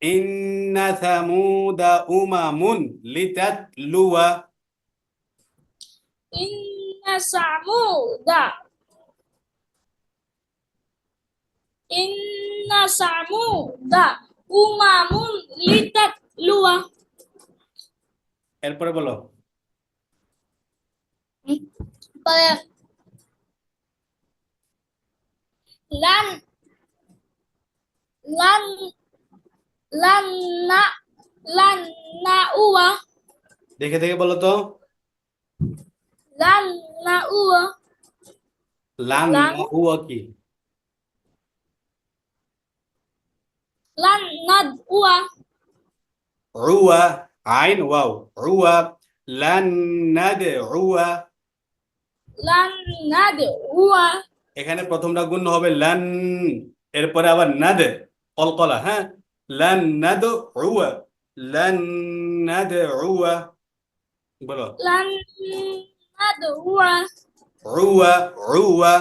ইন্না সামুদা উমামুন লিতাতলুয়া। ইন্না সামুদা ইন্না সামুদা উমামুন লিতাতলুয়া। এরপরে বলো। পরে লান লান লান না লান না উয়া দেখে দেখে বলো তো। লান না উয়া লান লান না হুয়া কি? লান নাদ উয়া উয়া আইন ওয়াও উয়া লান নাদউয়া। লান নাদ উয়া এখানে প্রথমটা গুণ হবে লান, এরপরে আবার নাদ কলকলা, হ্যাঁ, লান নাদউয়া লান নাদউয়া। বলো লান নাদ উয়া উয়া উয়া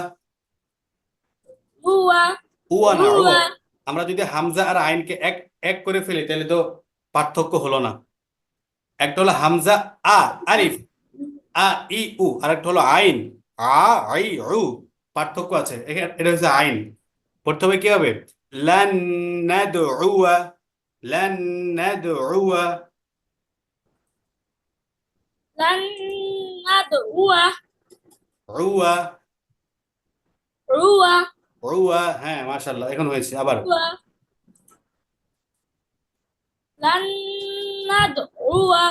উয়া উয়া না উয়া। উয়া আমরা যদি হামজা আর আইনকে এক এক করে ফেলি তাহলে তো পার্থক্য হলো না। একটা হলো হামজা আ আলিফ আ ই উ, আর একটা হলো আইন আ আই উ। পার্থক্য আছে এখানে, এটা হচ্ছে আইন। পড়তে হবে কি হবে? লান নাদউয়া লান নাদউয়া। লান নাদ উয়া উয়া উয়া উয়া, হ্যাঁ মাশাআল্লাহ, এখন হয়েছে। আবার উয়া লান নাদ উয়া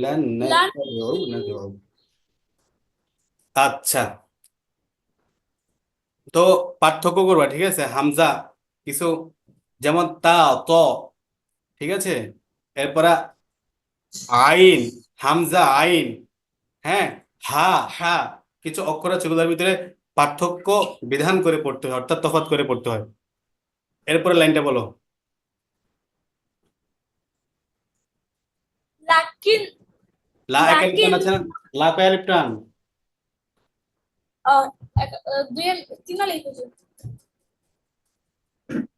লান লান নাদউ। আচ্ছা, তো পার্থক্য করবা, ঠিক আছে? হামজা কিছু, যেমন তা ত, ঠিক আছে, এরপর আইন হামজা আইন, হ্যাঁ, হা হা, কিছু অক্ষর আছে যেগুলোর ভিতরে পার্থক্য বিধান করে পড়তে হয়, অর্থাৎ তফাৎ করে পড়তে হয়। এরপরে লাইনটা বলো। লাকিন লা এক আলিফ টান লাকিন আছে না? লা কয় আলিফ টান? দুই তিন লিখেছি।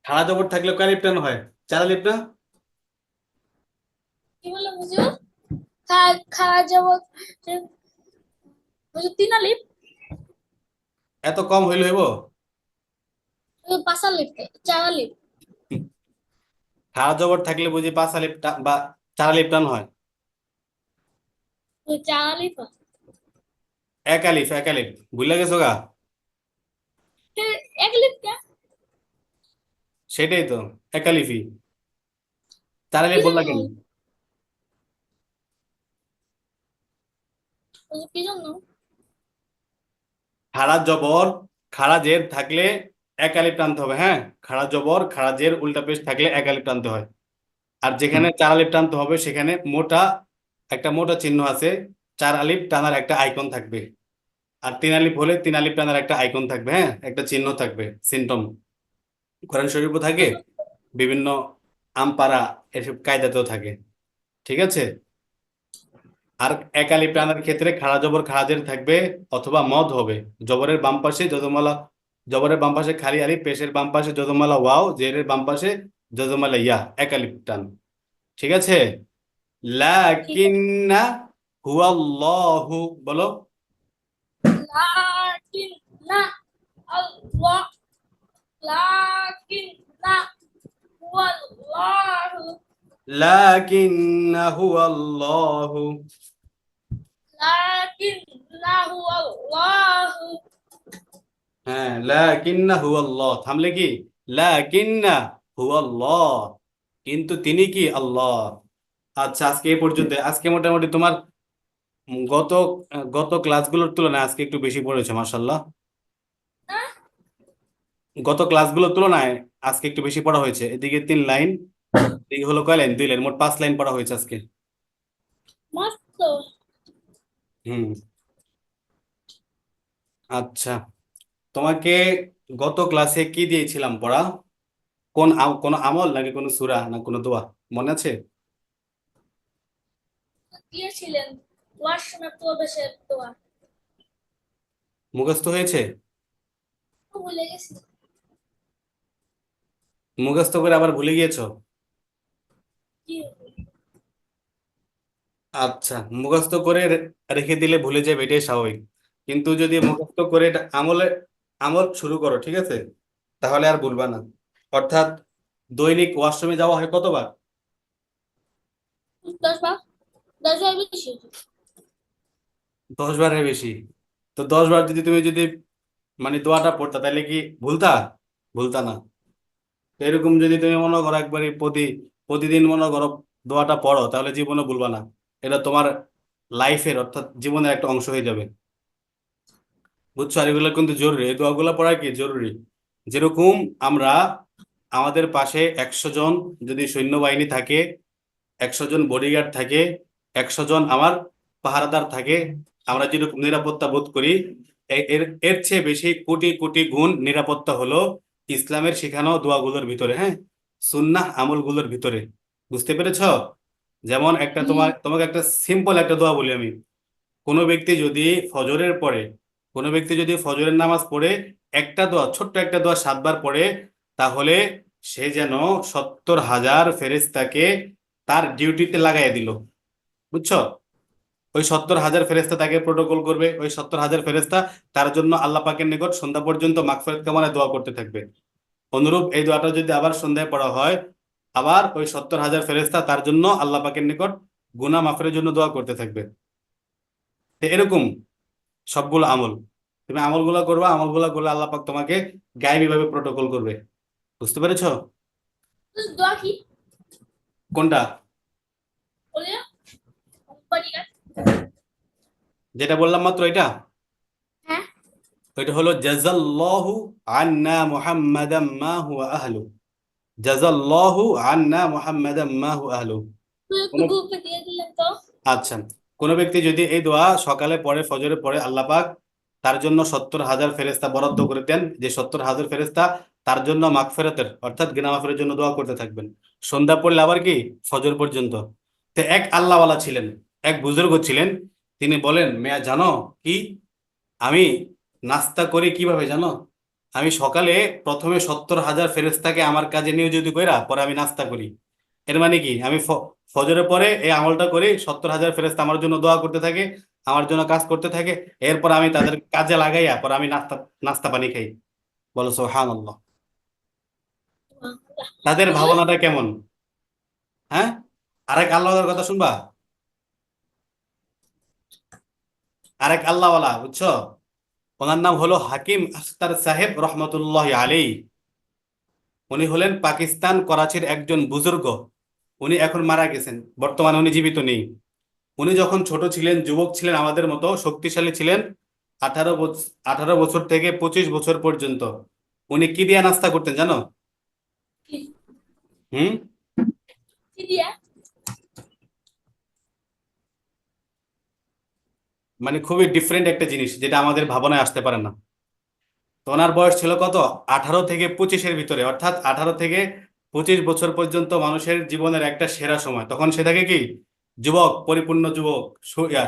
খাড়া জবর থাকলে কয় আলিফ টান হয়? 4 আলিফ না? কি বলে বুঝো? খাওয়া যাব বুঝো তিন আলিফ এত কম হইলে হইব? পাঁচ আলিফ চার আলিফ খাড়া জবর থাকলে বুঝি 5 আলিফ বা 4 আলিফ টান হয়? চার আলিফ এক আলিফ, এক আলিফ, ভুলে গেছো গা? এক আলিফ কে সেটাই তো, এক আলিফই। 4 কি আলিফ বললা জন্য কেন? কি জন্য খাড়া জবর খাড়া জের থাকলে এক আলিফ টানতে হবে, হ্যাঁ। খাড়া জবর খাড়া জের উল্টা পেশ থাকলে এক আলিফ টানতে হয়। আর যেখানে 4 আলিফ টানতে হবে সেখানে একটা মোটা চিহ্ন আছে, 4 আলিফ টানার একটা আইকন থাকবে। আর 3 আলিফ হলে 3 আলিফ টানার একটা আইকন থাকবে, হ্যাঁ, একটা চিহ্ন থাকবে, সিম্পটম। কোরআন শরীফও থাকে, বিভিন্ন আমপারা এসব কায়দাতেও থাকে, ঠিক আছে। আর এক আলিফ টানার ক্ষেত্রে খাড়া জবর খাড়া জের থাকবে, অথবা মদ হবে। জবরের বাম পাশে যজমালা, জবরের বাম পাশে খালি আলিফ, পেশের বাম পাশে যজমালা ওয়াও, জেরের বাম পাশে যজমালা ইয়া, এক আলিফ টান, ঠিক আছে। ঠিক আছে লাকিন্না হুয়াল্লাহু, বলো। লাকিন না আল্লাহ লাকিন না ওয়াল্লাহু লাকিন্না হুয়াল্লাহু। লাকিন না ওয়াল্লাহু হ্যাঁ, লাকিন্না হুয়াল্লাহ, থামলে কি? লাকিন্না হুয়াল্লাহ, কিন্তু তিনি কি? আল্লাহ। আচ্ছা, আজকে এই পর্যন্ত। আজকে মোটামুটি তোমার গত গত ক্লাসগুলোর তুলনায় আজকে একটু বেশি পড়েছে, মাশাল্লাহ। গত ক্লাসগুলোর তুলনায় আজকে একটু বেশি পড়া হয়েছে। এদিকে 3 লাইন, এদিকে হলো কয় লাইন? 2 লাইন, মোট 5 লাইন পড়া হয়েছে আজকে। মস্ত হুম। আচ্ছা, তোমাকে গত ক্লাসে কি দিয়েছিলাম পড়া? কোন আমল নাকি কোনো সূরা না কোনো দোয়া, মনে আছে? দিয়েছিলেন দোয়ার সময় প্রবেশের দোয়া মুখস্থ হয়েছে? ভুলে গেছি। মুখস্থ করে আবার ভুলে গিয়েছো? কি? আচ্ছা, মুখস্থ করে রেখে দিলে ভুলে যাবে, এটাই স্বাভাবিক। কিন্তু যদি মুখস্থ করে এটা আমলে আমল শুরু করো, ঠিক আছে, তাহলে আর ভুলবা না। অর্থাৎ দৈনিক ওয়াশরুমে যাওয়া হয় কতবার? 10 বার, 10 বার বেশি। 10 বারের বেশি? তো 10 বার যদি তুমি মানে দোয়াটা পড়তা, তাহলে কি ভুলতা? ভুলতা না। তো এরকম যদি তুমি মনে করো একবারই প্রতিদিন মনে করো দোয়াটা পড়ো, তাহলে জীবনে ভুলবা না। এটা তোমার লাইফের অর্থাৎ জীবনের একটা অংশ হয়ে যাবে। বুঝছো? আর এগুলো কিন্তু জরুরি, এই দোয়াগুলো পড়া কি জরুরি। যেরকম আমরা আমাদের পাশে 100 জন যদি সৈন্যবাহিনী থাকে, 100 জন বডিগার্ড থাকে, 100 জন আমার পাহারাদার থাকে, আমরা যেরকম নিরাপত্তা বোধ করি, এর এর চেয়ে বেশি কোটি কোটি গুণ নিরাপত্তা হলো ইসলামের শেখানো দোয়াগুলোর ভিতরে, হ্যাঁ, সুন্নাহ আমলগুলোর ভিতরে। বুঝতে পেরেছো? যেমন একটা তোমাকে একটা সিম্পল একটা দোয়া বলি আমি। কোনো ব্যক্তি যদি ফজরের পরে কোনো ব্যক্তি যদি ফজরের নামাজ পড়ে একটা দোয়া, ছোট্ট একটা দোয়া 7 বার পড়ে, তাহলে সে যেন 70,000 ফেরেশতাকে তার ডিউটিতে লাগাই দিল। বুঝছো? ওই 70,000 ফেরেশতা তাকে প্রোটোকল করবে, ওই 70,000 ফেরেশতা তার জন্য আল্লাহ পাকের নিকট সন্ধ্যা পর্যন্ত মাগফিরাত কামনায় দোয়া করতে থাকবে। অনুরূপ এই দোয়াটা যদি আবার সন্ধ্যায় পড়া হয়, আবার ওই 70,000 ফেরেশতা তার জন্য আল্লাহ পাকের নিকট গুনাহ মাফের জন্য দোয়া করতে থাকবে। তো এরকম সবগুলো আমল, তুমি আমলগুলো করবা, আমলগুলো করলে আল্লাহ পাক তোমাকে গায়েবী ভাবে প্রোটোকল করবে। বুঝতে পেরেছো? দোয়া কি কোনটা? বলে? বডিগার্ড। যেটা বললাম মাত্র এটা? হ্যাঁ। ওইটা হলো জাযাল্লাহু আন্না মুহাম্মাদাম মা হুয়া আহলু। জাযাল্লাহু আন্না মুহাম্মাদাম মা হুয়া আহলু। তুই একটু কোন গ্রুপে দিয়ে দিলেন তো। আচ্ছা, কোন ব্যক্তি যদি এই দোয়া সকালে পড়ে, ফজরে পড়ে, আল্লাহ পাক তার জন্য 70,000 ফেরেশতা বরাদ্দ করে দেন, যে 70,000 ফেরেশতা তার জন্য মাগফিরাতের অর্থাৎ গুনাহ মাফের জন্য দোয়া করতে থাকবেন। সন্ধ্যা পড়লে আবার কি ফজর পর্যন্ত। তো এক আল্লাহওয়ালা ছিলেন, এক বুজুর্গ ছিলেন, তিনি বলেন, মেয়া জানো কি, আমি নাস্তা করি কিভাবে জানো? আমি সকালে প্রথমে 70,000 ফেরেশতাকে আমার কাজে নিয়োজিত কইরা পরে আমি নাস্তা করি। এর মানে কি, আমি ফজরের পরে এই আমলটা করি, 70,000 ফেরেশতা আমার জন্য দোয়া করতে থাকে, আমার জন্য কাজ করতে থাকে। এরপর আমি তাদের কাজে লাগাইয়া পরে আমি নাস্তা নাস্তা পানি খাই। বলো সুবহানাল্লাহ। তাদের ভাবনাটা কেমন? হ্যাঁ, আরেক আল্লাহর কথা শুনবা? আরেক আল্লাহওয়ালা, বুঝছো, ওনার নাম হলো হাকিম আখতার সাহেব রহমতুল্লাহ আলী। উনি হলেন পাকিস্তান করাচির একজন বুজুর্গ। উনি এখন মারা গেছেন, বর্তমানে উনি জীবিত নেই। উনি যখন ছোট ছিলেন, যুবক ছিলেন, আমাদের মতো শক্তিশালী ছিলেন, 18 বছর, 18 বছর থেকে 25 বছর পর্যন্ত উনি কি দিয়ে নাস্তা করতেন জানো? কি? হুম, কি দিয়া? মানে খুবই ডিফারেন্ট একটা জিনিস, যেটা আমাদের ভাবনায় আসতে পারে না। তো ওনার বয়স ছিল কত? 18 থেকে 25-এর ভিতরে, অর্থাৎ 18 থেকে 25 বছর পর্যন্ত মানুষের জীবনের একটা সেরা সময়। তখন সে থাকে কি যুবক, পরিপূর্ণ যুবক,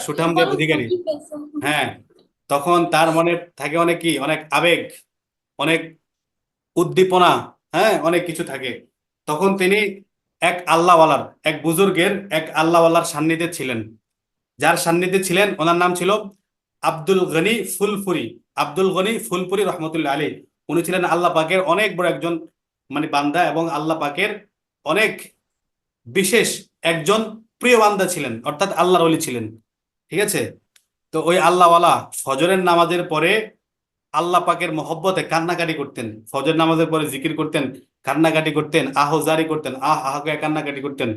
সুঠামদের বলো তো অধিকারী। কি পেয়েছো? হ্যাঁ, তখন তার মনে থাকে অনেক কি, অনেক আবেগ, অনেক উদ্দীপনা, হ্যাঁ, অনেক কিছু থাকে। তখন তিনি এক আল্লাহওয়ালার, এক বুজুর্গের, এক আল্লাহওয়ালার সান্নিধ্যে ছিলেন। যার সান্নিধ্যে ছিলেন ওনার নাম ছিল আব্দুল গনি ফুলপুরি। আব্দুল গনি ফুলপুরি রহমতুল্লাহ আলী। উনি ছিলেন আল্লাহ পাকের অনেক বড় একজন মানে বান্দা, এবং আল্লাহ পাকের অনেক বিশেষ একজন প্রিয় বান্দা ছিলেন, অর্থাৎ আল্লাহর ওলি ছিলেন। ঠিক আছে? তো ওই আল্লাহওয়ালা ফজরের নামাজের পরে আল্লাহ পাকের মহব্বতে কান্নাকাটি করতেন, ফজর নামাজের পরে জিকির করতেন, কান্নাকাটি করতেন, আহজারি করতেন, আহাকে কান্নাকাটি করতেন।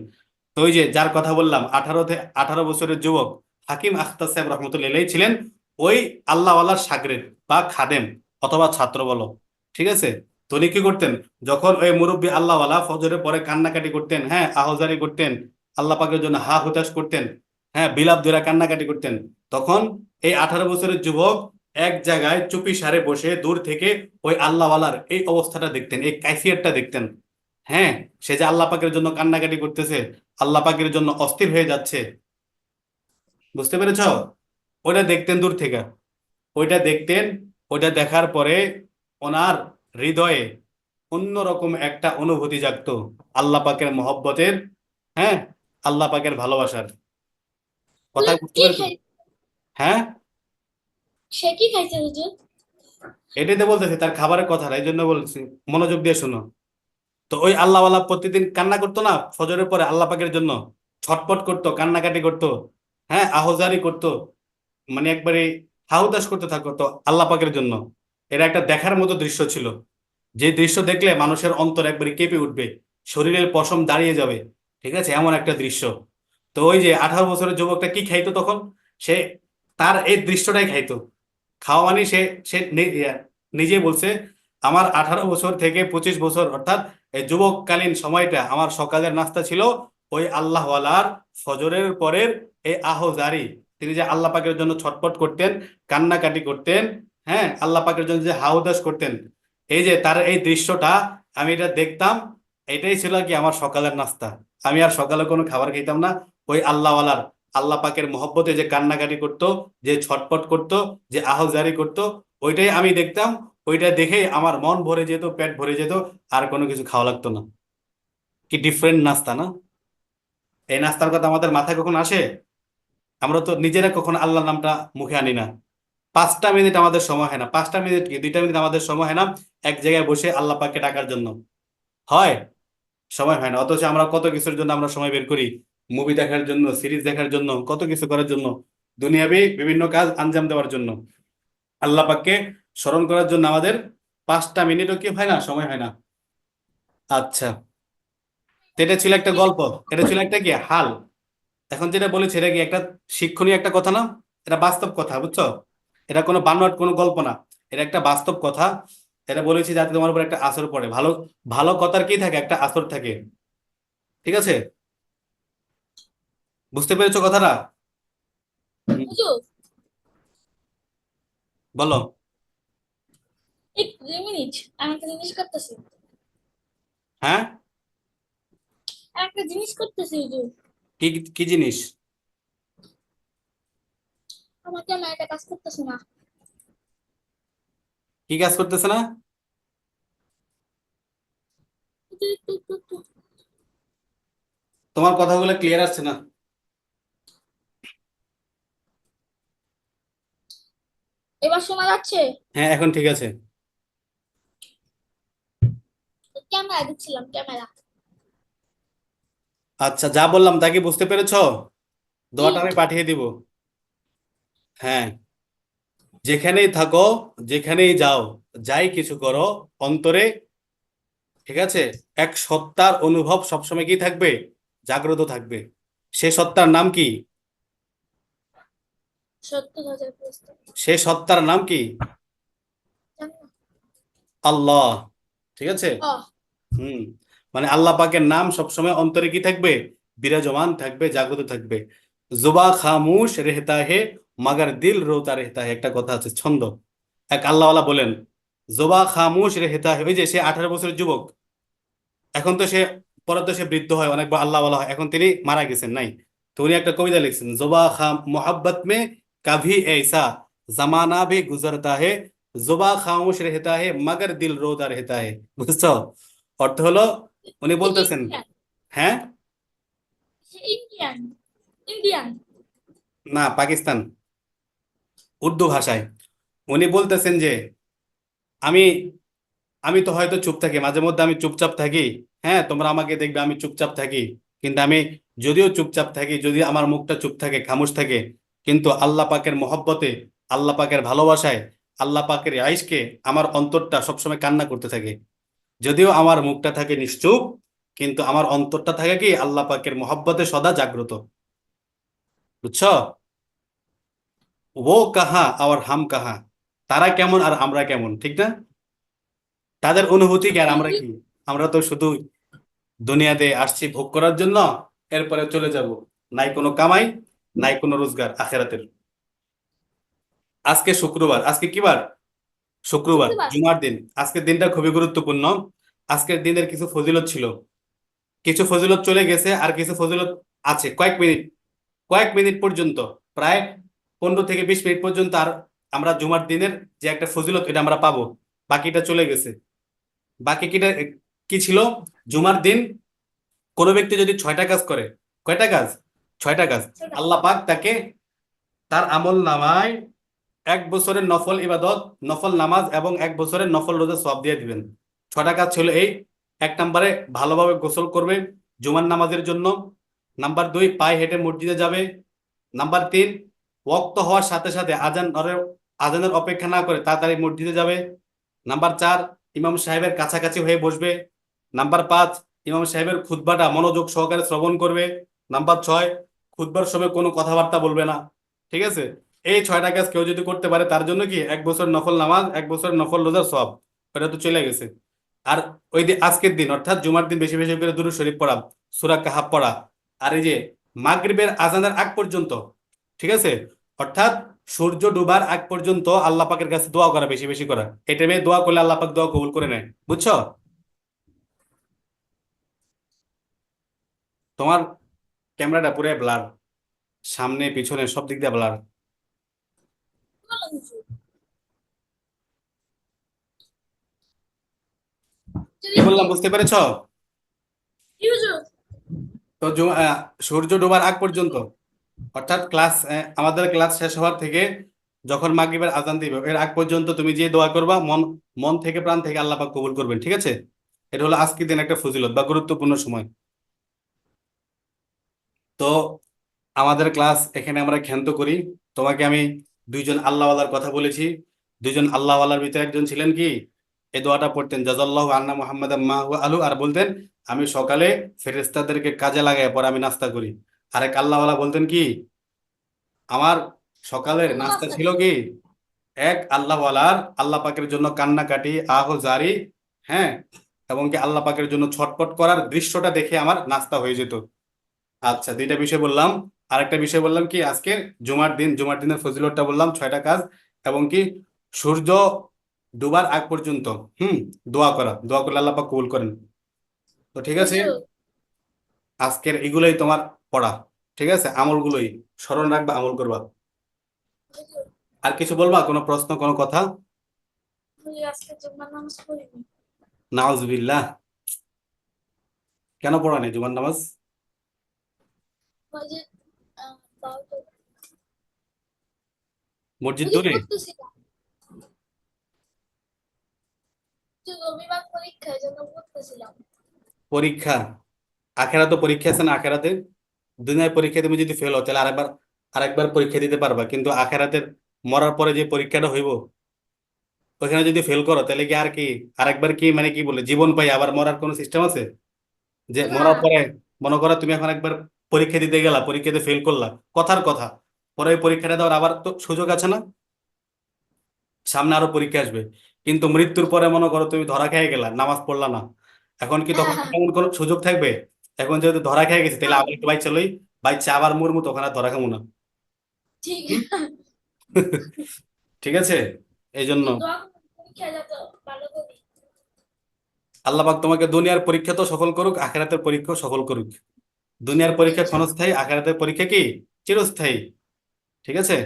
তো ওই যে যার কথা বললাম, 18 বছরের যুবক হাকিম আখতার সাহেব রহমতুল্লাহ আলাইহি ছিলেন ওই আল্লাহওয়ালার শাগরেদ বা খাদেম অথবা ছাত্র বলো। ঠিক আছে? তো উনি কি করতেন, যখন ওই মুরব্বী আল্লাহওয়ালা ফজরের পরে কান্নাকাটি করতেন, হ্যাঁ, আহজারি করতেন, আল্লাহ পাকের জন্য হা হুতাশ করতেন, হ্যাঁ, বিলাপ ধরে কান্নাকাটি করতেন, তখন এই 18 বছরের যুবক এক জায়গায় চুপি সারে বসে দূর থেকে ওই আল্লাহওয়ালার এই অবস্থাটা দেখতেন, এই কাইফিয়তটা দেখতেন। হ্যাঁ, সে যে আল্লাহ পাকের জন্য কান্নাকাটি করতেছে, আল্লাহ পাকের জন্য অস্থির হয়ে যাচ্ছে। বুঝতে পেরেছো? ওইটা দেখতেন দূর থেকে, ওইটা দেখতেন। ওইটা দেখার পরে ওনার হৃদয়ে অন্যরকম একটা অনুভূতি জাগতো আল্লাহ পাকের মহব্বতের, হ্যাঁ, আল্লাহ পাকের ভালোবাসার। কথা বুঝতে কি পেরেছো? খাই হ্যাঁ, সে কি খাইছে হুজুর? এটাই তো বলতেছি তার খাবারের কথা, এই জন্য বলছি, মনোযোগ দিয়ে শোনো। তো ওই আল্লাহওয়ালা প্রতিদিন কান্না করতো না ফজরের পরে আল্লাহ পাকের জন্য, ছটপট করতো, কান্নাকাটি করতো, হ্যাঁ, আহজারি করতো, মানে একবারে হাহুতাশ করতে থাকতো আল্লাহ পাকের জন্য। এটা একটা দেখার মতো দৃশ্য ছিল, যে দৃশ্য দেখলে মানুষের অন্তর একবারে কেঁপে উঠবে, শরীরের পশম দাঁড়িয়ে যাবে, ঠিক আছে, এমন একটা দৃশ্য। তো ওই যে 18 বছরের যুবকটা কি খাইতো তখন, সে তার এই দৃশ্যটাই খাইতো। খাওয়া মানে সে সে নিজে বলছে, আমার 18 বছর থেকে 25 বছর, অর্থাৎ এই যুবককালীন সময়টা আমার সকালের নাস্তা ছিল ওই আল্লাহওয়ালার ফজরের পরের এই আহজারি। তিনি যে আল্লাহ পাকের জন্য ছটফট করতেন, কান্নাকাটি করতেন, হ্যাঁ, আল্লাহ পাকের জন্য যে হাউদাস করতেন, এই যে তার এই দৃশ্যটা, আমি এটা দেখতাম, এটাই ছিল কি আমার সকালের নাস্তা। আমি আর সকালে কোনো খাবার খেতাম না, ওই আল্লাহওয়ালার, আল্লাহ পাকের মহব্বতে যে কান্নাকাটি করতো, যে ছটফট করতো, যে আহজারি করতো, ওইটাই আমি দেখতাম। ওইটা দেখেই আমার মন ভরে যেত, পেট ভরে যেত, আর কোনো কিছু খাওয়া লাগতো না। কি ডিফারেন্ট নাস্তা না? এই নাস্তার কথা আমাদের মাথায় কখন আসে? আমরা তো নিজেরা কখনো আল্লাহর নামটা মুখে আনি না। 5টা মিনিট আমাদের সময় হয় না, 5টা মিনিট কি 2টা মিনিট আমাদের সময় হয় না এক জায়গায় বসে আল্লাহ পাককে ডাকার জন্য। হয়? সময় হয় না, অথচ আমরা কত কিছুর জন্য আমরা সময় বের করি, মুভি দেখার জন্য, সিরিজ দেখার জন্য, কত কিছু করার জন্য, দুনিয়াবি বিভিন্ন কাজ আঞ্জাম দেওয়ার জন্য। আল্লাহ পাককে স্মরণ করার জন্য আমাদের 5টা মিনিটও কি হয় না, সময় হয় না। আচ্ছা, তো এটা ছিল একটা গল্প, এটা ছিল একটা কি হাল। এখন যেটা বলেছি এটা কি একটা শিক্ষণীয় একটা কথা না? এটা বাস্তব কথা, বুঝছো? এটা কোনো বানোয়াট কোনো গল্প না, এটা একটা বাস্তব কথা। এটা বলেছি যাতে তোমার উপর একটা আসর পড়ে, ভালো ভালো কথার কি থাকে, একটা আসর থাকে, ঠিক আছে? বুঝতে পেরেছো কথাটা? হুম, হুজুর, বলো। এক 2 মিনিট, আমি একটা জিনিস করতেছি। হ্যাঁ, আমি একটা জিনিস করতেছি হুজুর। কি কি জিনিস? আমার ক্যামেরাটা কাজ করতেছে না। কি কাজ করতেছে না? হুজুর, একটু। তোমার কথাগুলো ক্লিয়ার আসছে না। এবার শোনা যাচ্ছে? হ্যাঁ, এখন ঠিক আছে। ক্যামেরা দিচ্ছিলাম, ক্যামেরা। আচ্ছা, যা বললাম তা কি বুঝতে পেরেছো? জি। দোয়াটা আমি পাঠিয়ে দিব। হ্যাঁ, যেখানেই থাকো, যেখানেই যাও, যাই কিছু করো, অন্তরে, ঠিক আছে, এক সত্তার অনুভব সবসময় কি থাকবে, জাগ্রত থাকবে। সে সত্তার নাম কি? 70,000 প্রশ্ন। সে সত্তার নাম কি? জানি না। আল্লাহ, ঠিক আছে। আহ, হুম, মানে আল্লাহ পাকের নাম সবসময় অন্তরে কি থাকবে, বিরাজমান থাকবে, জাগ্রত থাকবে। জুবা খামুশ রেহতা হে মাগার দিল রোতা রেহতা হে, একটা কথা আছে, ছন্দ। এক আল্লাহওয়ালা বলেন, জুবা খামুশ রেহতা হে, ওই যে সে 18 বছরের যুবক, এখন তো সে, পরে তো সে বৃদ্ধ হয়, অনেকবার আল্লাহওয়ালা হয়, এখন তিনি মারা গেছেন, নাই? তো উনি একটা কবিতা লিখছেন, জুবা খাম মোহাব্বত মে কভি ऐसा जमाना भी गुजरता है, जुबा खामोश रहता है मगर दिल रोता रहता है। বুঝছো? অর্থ হলো, উনি সে বলতেছেন, ইন্ডিয়ান। হ্যাঁ, সে ইন্ডিয়ান। ইন্ডিয়ান। না, পাকিস্তান, উর্দু ভাষায়। উনি বলতেছেন যে আমি আমি তো হয়তো চুপ থাকি, মাঝে মধ্যে আমি চুপচাপ থাকি, হ্যাঁ, তোমরা আমাকে দেখবে আমি চুপচাপ থাকি, কিন্তু আমি যদিও চুপচাপ থাকি, যদি আমার মুখটা চুপ থাকে, খামোশ থাকে, কিন্তু আল্লাহ পাকের মহব্বতে, আল্লাহ পাকের ভালোবাসায়, আল্লাহ পাকের আইশকে আমার অন্তরটা সবসময় কান্না করতে থাকে। যদিও আমার মুখটা থাকে নিশ্চুপ, কিন্তু আমার অন্তরটা থাকে কি আল্লাহ পাকের মহব্বতে সদা জাগ্রত। বুঝছো? ও কাহা আর হাম কাহা, তারা কেমন আর আমরা কেমন, ঠিক না? তাদের অনুভূতি কি আর জি আমরা জি। কি? আমরা তো শুধু দুনিয়াতে আসছি ভোগ করার জন্য, এরপরে চলে যাব, নাই কোনো কামাই, নাই কোনো রোজগার আখেরাতের। আজকে শুক্রবার, আজকে কি বার? শুক্রবার, শুক্রবার। জুমার দিন। আজকের দিনটা খুবই গুরুত্বপূর্ণ। আজকের দিনের কিছু ফজিলত ছিল, কিছু ফজিলত চলে গেছে, আর কিছু ফজিলত আছে, কয়েক মিনিট পর্যন্ত, প্রায় 15 থেকে 20 মিনিট পর্যন্ত, আর আমরা জুমার দিনের যে একটা ফজিলত এটা আমরা পাবো। বাকিটা চলে গেছে। বাকি কিটা কি ছিল? জুমার দিন কোনো ব্যক্তি যদি 6টা কাজ করে, কয়টা কাজ? 6টা কাজ। সেটা আল্লাহ পাক তাকে তার আমল নামায় 1 বছরের নফল ইবাদত, নফল নামাজ এবং 1 বছরের নফল রোজা সওয়াব দিয়ে দিবেন। 6টা কাজ ছিল এই: 1 নম্বরে ভালোভাবে গোসল করবে জুমার নামাজের জন্য। নাম্বার 2, পায়ে হেঁটে মসজিদে যাবে। নাম্বার 3, ওয়াক্ত হওয়ার সাথে সাথে আজানের অপেক্ষা না করে তাড়াতাড়ি মসজিদে যাবে। নাম্বার 4, ইমাম সাহেবের কাছাকাছি হয়ে বসবে। নাম্বার 5, ইমাম সাহেবের খুতবাটা মনোযোগ সহকারে শ্রবণ করবে। নাম্বার 6, খুতবার সময় কোনো কথাবার্তা বলবে না। ঠিক আছে? এই 6টা কাজ কেউ যদি করতে পারে তার জন্য কি 1 বছর নফল নামাজ, 1 বছর নফল রোজার সওয়াব। এটা তো চলে গেছে। আর ওই দিন, আজকের দিন অর্থাৎ জুমার দিন বেশি বেশি করে দুরূদ শরীফ পড়া, সূরা কাহাফ পড়া। আর এই যে মাগরিবের আজানের আগ পর্যন্ত, ঠিক আছে, অর্থাৎ সূর্য ডুবার আগ পর্যন্ত আল্লাহ পাকের কাছে দোয়া করা, বেশি বেশি করা। এই টাইমে দোয়া করলে আল্লাহ পাক দোয়া কবুল করে নেয়। বুঝছো? তোমার ক্যামেরাটা পুরো ব্লার, সামনে পিছনে সব দিক দিয়ে ব্লার। বলো হুজুর। কি যদি বললাম বুঝতে পেরেছো? কি হুজুর? তো সূর্য ডোবার আগ পর্যন্ত, অর্থাৎ আমাদের ক্লাস শেষ হওয়ার থেকে যখন মাগরিবের আজান দিবে এর আগ পর্যন্ত তুমি যে দোয়া করবা, মন মন থেকে প্রাণ থেকে আল্লাহ পাক কবুল করবেন। ঠিক আছে? এটা হলো আজকের দিন একটা ফজিলত বা গুরুত্বপূর্ণ সময়। তো আমাদের ক্লাস এখানে আমরা ক্ষান্ত করি। তোমাকে আমি 2জন আল্লাহওয়ালার কথা বলেছি। 2জন আল্লাহওয়ালার ভিতরে একজন ছিলেন কি, এই দোয়াটা পড়তেন, জাযাল্লাহু আন্না মুহাম্মাদ মা হুয়া আলু, আর বলতেন আমি সকালে ফেরেশতাদেরকে কাজে লাগাই পরে আমি নাস্তা করি। আরেক আল্লাহওয়ালা বলতেন কি, আমার সকালের কোনো নাস্তা নাস্তা ছিল নেই। কি, এক আল্লাহওয়ালার আল্লাহ পাকের জন্য কান্নাকাটি আহ জারি, হ্যাঁ, এবং কি আল্লাহ পাকের জন্য ছটফট করার দৃশ্যটা দেখে আমার নাস্তা হয়ে যেত। আচ্ছা, 2টা বিষয় বললাম। আরেকটা বিষয় বললাম কি, আজকে জুমার দিন, জুমার দিনের ফজিলতটা বললাম, 6টা কাজ, এবং কি সূর্য ডুবার আগ পর্যন্ত হুম দোয়া করা, দোয়া করলে আল্লাহ পাক কবুল করেন। তো ঠিক আছে, হুজুর, আজকের এগুলোই তোমার পড়া। ঠিক আছে? আমলগুলোই স্মরণ রাখবা, আমল করবা। হুজুর, আর কিছু বলবা? কোনো প্রশ্ন, কোনো কথা? হুজুর আজকে জুম্মার নামাজ পড়িনি। নাউজুবিল্লাহ, কেন পড়া নেই জুমার নামাজ? ওই যে তাও তো মসজিদ হুজুর দূরে? পড়তেছিলাম। হুজুর রবিবার পরীক্ষায় জন্য পড়তেছিলাম। পরীক্ষা? আখেরাতে পরীক্ষা আছে না? আখেরাতে দুনিয়ার পরীক্ষা তুমি যদি ফেল হও তাহলে আরেকবার পরীক্ষা দিতে পারবা, কিন্তু আখেরাতের মরার পরে যে পরীক্ষাটা হইব ওইখানে যদি ফেল করো তাহলে কি আর কি আরেকবার কি, মানে কি বলে, জীবন পাই আবার মরার কোনো সিস্টেম আছে? যে না, মরার পরে মনে করো তুমি এখন একবার পরীক্ষা দিতে গেলা, পরীক্ষাতে ফেল করলা, কথার কথা, পরে ওই পরীক্ষাটা দেওয়ার আবার তো সুযোগ আছে না? সামনে আরো পরীক্ষা আসবে। কিন্তু মৃত্যুর পরে মনে করো তুমি ধরা খেয়ে গেলা, নামাজ পড়লা না, এখন কি হ্যাঁ তখন হ্যাঁ এমন কোনো সুযোগ থাকবে? এখন যেহেতু ধরা খেয়ে গেছে তাহলে হ্যাঁ, আবার একটু বাইক চালোই, বাইক আবার মরমু, তখন আর ধরা খামু না। ঠিক। হুম? ঠিক আছে? এই জন্য হুজুর দোয়া করুন পরীক্ষায় যাতে ভালো করি। আল্লাহ পাক তোমাকে দুনিয়ার পরীক্ষা তো সফল করুক, আখেরাতের পরীক্ষাও সফল করুক। দুনিয়ার পরীক্ষা ইনশাআল্লাহ। ক্ষণস্থায়ী, আখেরাতের পরীক্ষা কি চিরস্থায়ী। ঠিক আছে?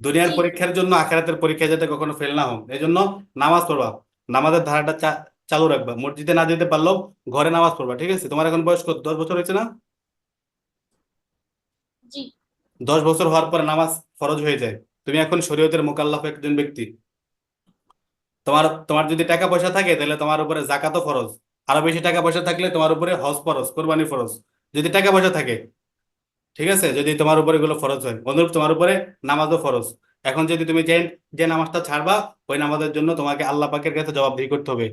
দুনিয়ার জি পরীক্ষার জন্য আখেরাতের পরীক্ষা যাতে কখনো ফেল না হোক এই জন্য নামাজ পড়বা। নামাজের ধারাটা চালু রাখবা। মসজিদে না যেতে পারলেও ঘরে নামাজ পড়বা। ঠিক আছে? তোমার এখন বয়স কত? 10 বছর হয়েছে না? জি 10 বছর হওয়ার পর নামাজ ফরজ হয়ে যায়। তুমি এখন শরীয়তের মুকাল্লাফ একজন ব্যক্তি। তোমার তোমার যদি টাকা পয়সা থাকে তাহলে তোমার উপরে জাকাতও ফরজ। আরো বেশি টাকা পয়সা থাকলে তোমার উপরে হজ ফরজ, কোরবানি ফরজ, যদি টাকা পয়সা থাকে। ঠিক আছে? যদি তোমার উপরে এগুলো ফরজ হয়, অনুরূপ তোমার উপরে নামাজও ফরজ। এখন যদি তুমি যে যে নামাজটা ছাড়বা, ওই নামাজের জন্য তোমাকে আল্লাহ পাকের কাছে জবাবদিহি করতে হবে।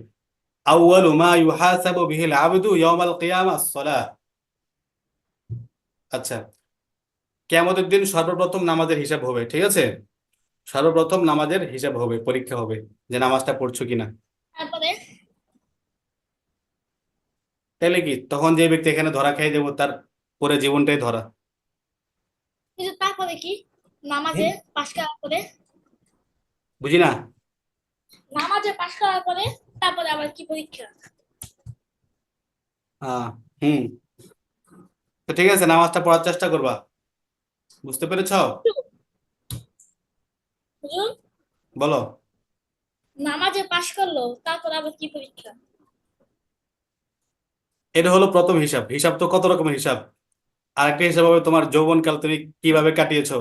আউয়ালু মা ইউহাসাবু বিহিল আবদু ইয়াউমাল কিয়ামাহ আস-সালাহ। আচ্ছা, কিয়ামতের দিন সর্বপ্রথম নামাজের হিসাব হবে। ঠিক আছে? সর্বপ্রথম নামাজের হিসাব হবে, পরীক্ষা হবে যে নামাজটা পড়ছো কিনা। তারপরে তাইলে কি তখন যে ব্যক্তি এখানে ধরা খেয়ে যাবো, তার পরে জীবনটাই ধরা। হুজুর তারপরে কি? নামাজে হুম? পাশ করার পরে, বুঝি না। নামাজে পাশ করার পরে তারপরে আবার কি পরীক্ষা? আহ হুম তো ঠিক আছে, নামাজটা পড়ার চেষ্টা করবা। বুঝতে পেরেছো? হুজুর বলো। নামাজে পাশ করলো তারপর আবার কি পরীক্ষা? এটা হলো প্রথম হিসাব। হিসাব তো কত রকমের হিসাব। আরেকটা হিসাব হবে তোমার যৌবনকাল তুমি কিভাবে কাটিয়েছো।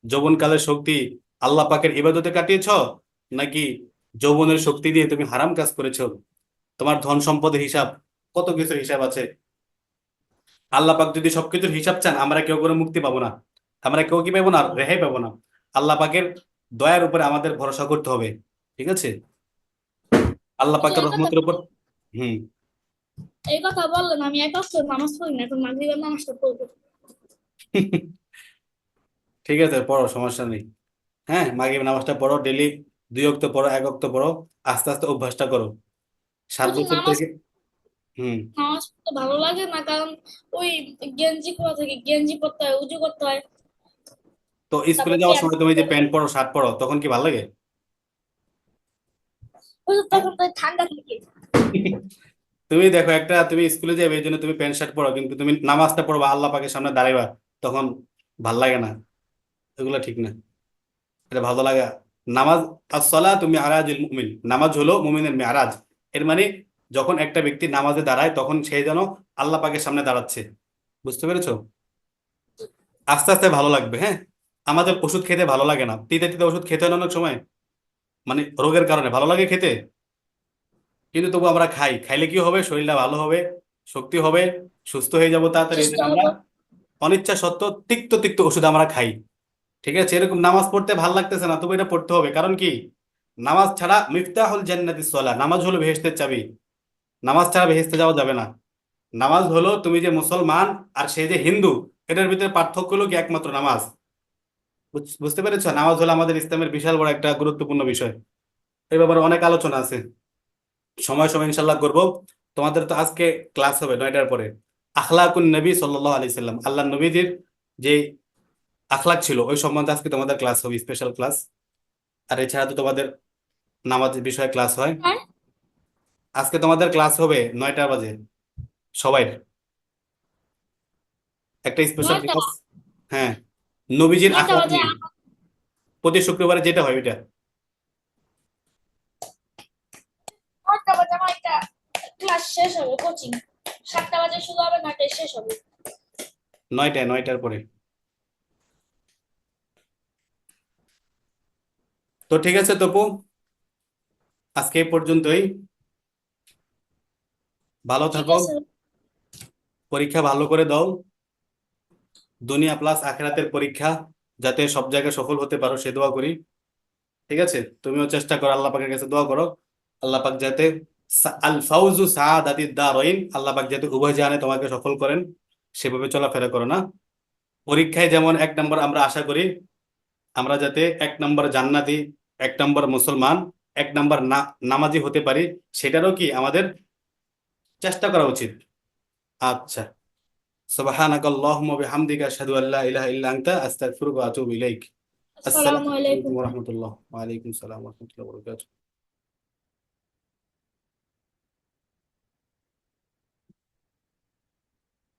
যৌবনকালের শক্তি আল্লাহ পাকের ইবাদতে কাটিয়েছো, নাকি যৌবনের শক্তি দিয়ে তুমি হারাম কাজ করেছো। তোমার ধন সম্পদের হিসাব, কত কিছুর হিসাব আছে। আল্লাহ পাক যদি সবকিছুর হিসাব চান, আমরা কেউ করে মুক্তি পাবো না। আমরা কেউ কি পাবো না, রেহাই পাবো না। আল্লাহ পাকের দয়ার উপরে আমাদের ভরসা করতে হবে। ঠিক আছে, আল্লাহ এই যে পাকের এই কথা রহমতের উপর। হুম। এই কথা বললেন, আমি এক ওয়াক্ত নামাজ পড়ি না, এখন মাগরিবের নামাজটা পড়বো। ঠিক আছে, পড়ো, সমস্যা নেই। হ্যাঁ, মাগরিব নামাজটা পড়ো ডেলি। 2 ওয়াক্ত পড়ো, 1 ওয়াক্ত পড়ো। আস্তে আস্তে অভ্যাসটা করো। সাত শুধু বছর নামাজ থেকে। হুম। নামাজ পড়তে ভালো লাগে না, কারণ ওই গেঞ্জি খোলা থেকে গেঞ্জি পরতে হয়, উজু করতে হয়, তো স্কুলে তারপর যাওয়ার প্যান্ট সময় তুমি পরতে যে হয়। প্যান্ট পরো, শার্ট পরো, তখন কি ভালো লাগে? ওই যে হ্যাঁ। তখন তো ঠান্ডা থাকে। তুমি দেখো, একটা তুমি স্কুলে যাবে এই জন্য তুমি প্যান্ট শার্ট পরো, কিন্তু তুমি নামাজটা পড়বা, আল্লাহ পাকের সামনে দাঁড়াইবা, তখন ভাল লাগে না। এগুলো ঠিক না। এটা ভালো লাগা। নামাজ, আসসালাতু মিআরাজুল মুমিন, নামাজ হলো মুমিনের মেরাজ। এর মানে যখন একটা ব্যক্তি নামাজে দাঁড়ায়, তখন সে যেন আল্লাহ পাকের সামনে দাঁড়াচ্ছে। বুঝতে পেরেছো? আস্তে আস্তে ভালো লাগবে। হ্যাঁ, আমাদের ওষুধ খেতে ভালো লাগে না, তিতে তিতে ওষুধ খেতে হয় না অনেক সময়, মানে রোগের কারণে ভালো লাগে খেতে। কিন্তু তবু আমরা খাই, খাইলে কি হবে, শরীরটা ভালো হবে, শক্তি হবে, সুস্থ হয়ে যাব তাড়াতাড়ি, এই সুস্থ জন্য আমরা হবো। অনিচ্ছা সত্ত্বেও তিক্ত তিক্ত ওষুধ আমরা খাই। ঠিক আছে, এরকম নামাজ পড়তে ভাল লাগতেছে না, তবু এটা পড়তে হবে। কারণ কি, নামাজ ছাড়া মিফতাহুল জান্নাতিস সালাহ, নামাজ হলো বেহেশতের চাবি। নামাজ ছাড়া বেহেশতে যাওয়া যাবে না। নামাজ হলো, তুমি যে মুসলমান আর সে যে হিন্দু, এটার ভিতরে পার্থক্য হলো কি একমাত্র নামাজ। বুঝতে পেরেছো? নামাজ হলো আমাদের ইসলামের বিশাল বড় একটা গুরুত্বপূর্ণ বিষয়। এই ব্যাপারে অনেক আলোচনা আছে, সময় সময় ইনশাল্লাহ করবো। তোমাদের তো আজকে ক্লাস হবে 9টার পরে। আখলাকুন নবী সাল্লাল্লাহু আলাইহি সাল্লাম, আল্লাহ নবীদের যে আখলাক ছিল ওই সম্বন্ধে আজকে তোমাদের ক্লাস হবে, স্পেশাল ক্লাস। আর এছাড়া তো তোমাদের নামাজের বিষয়ে ক্লাস হয়। হ্যাঁ, আজকে তোমাদের ক্লাস হবে 9টা বাজে, সবাই একটা স্পেশাল 9টা। ক্লাস। হ্যাঁ, নবীজির 9টা আখলাক বাজে। নিয়ে। প্রতি শুক্রবারে যেটা হয় ওইটা। 9টা বাজে আমার একটা ক্লাস শেষ হবে, কোচিং। 7টা বাজে শুরু হবে, 9টায় শেষ হবে। 9টায়, 9টার পরে। তো ঠিক আছে তপু, আজকে এই পর্যন্তই। ভালো ঠিক থাকো, আছে। পরীক্ষা ভালো করে দাও। দুনিয়া প্লাস আখিরাতের পরীক্ষা, যাতে সব জায়গায় সফল হতে পারো সে দোয়া করি। ঠিক আছে, তুমিও চেষ্টা করো, আল্লাহ পাকের কাছে দোয়া করো। আল্লাহ পাক যাতে আল ফাউজু সাআদাতিদ দারাইন, আল্লাহ পাক যাতে উভয় জাহানে তোমাকে সফল করেন, সেভাবে চলাফেরা করো না। পরীক্ষায় যেমন 1 নম্বর আমরা আশা করি, আমরা যাতে 1 নম্বর জান্নাতি, 1 নম্বর মুসলমান, 1 নম্বর নামাজি হতে পারি, সেটারও কি আমাদের চেষ্টা করা উচিত। আচ্ছা, সুবহানাকাল্লাহুম্মা বিহামদিকা আশহাদু আল্লা ইলাহা ইল্লা আনতা আস্তাগফিরুকা ওয়া আতুবু ইলাইক। আসসালামু আসসালামু আলাইকুম আলাইকুম। ওয়া রাহমাতুল্লাহ। ওয়া আলাইকুম সালাম ওয়া রাহমাতুল্লাহি ওয়া বারাকাতুহু।